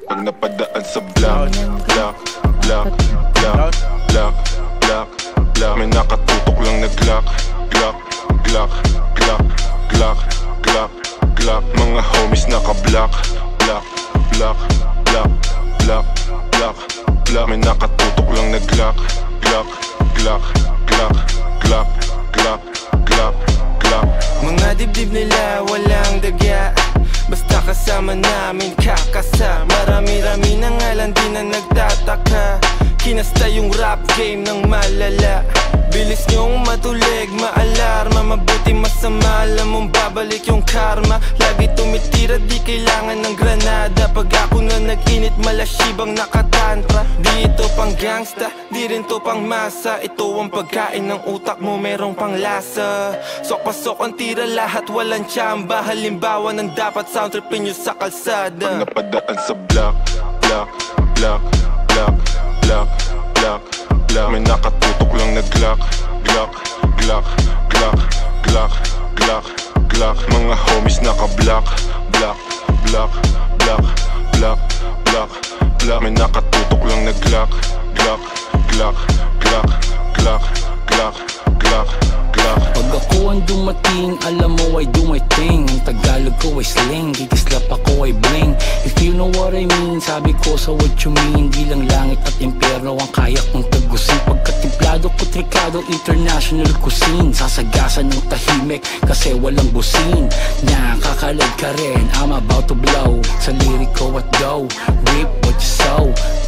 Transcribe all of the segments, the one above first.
Pag napadaan sa block, block, block, block, block, block, block. May nakatutok lang na Glock, Glock, Glock, Glock, Glock, Glock, Glock. Mga homies naka-block, block, block, block, block, block, block. May nakatutok lang na Glock, Glock, Glock, Glock, Glock, Glock, Glock, Glock. Mga dibdib nila walang dagya, basta kasama namin kakasa. Marami-rami na nga lang di na nagtataka. Kinasta yung rap game ng malala. Bilis nyong matulig, maalarma. Mabuti masama, alam mong babalik yung karma. Lagi tumitira, di kailangan ng granada. Pag ako na nag-init, malasibang nakatantra. Di ito pang gangsta, di rin to pang masa. Ito ang pagkain ng utak mo, merong pang lasa. Sok-pasok ang tira, lahat walang tsamba. Halimbawa ng dapat sound tripin nyo sa kalsada. Pag napadaan sa block, block, block, block, block, block, block. May nakatutok lang na Glock, Glock, Glock, Glock, Glock, Glock, Glock. Mga homies naka-block, block, block, block, block, block, block. May nakatutok lang na Glock, Glock, Glock, Glock, Glock, Glock, Glock, Glock. Pag ako ang dumating, alam mo I do my thing. Ang Tagalog ko ay sling, kikislap ako ay bling. If you know what I mean, sabi ko sa what you mean. Di lang langit at impyerno ang kaya kong tagusin. Pagkatimplado ko trikado, international cuisine. Sasagasan ng tahimik kasi walang busin. Nakakalag ka rin, I'm about to blow. Sa lirik ko at go, rip what you sow.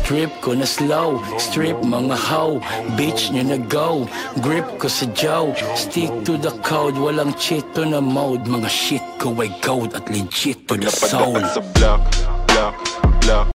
Trip ko na slow, strip mga hoe. Bitch nyo na go, grip ko sa Joe. Stick to the code, walang cheat to na mode. Mga shit ko ay gold at legit to the soul. Napadaan sa block, block,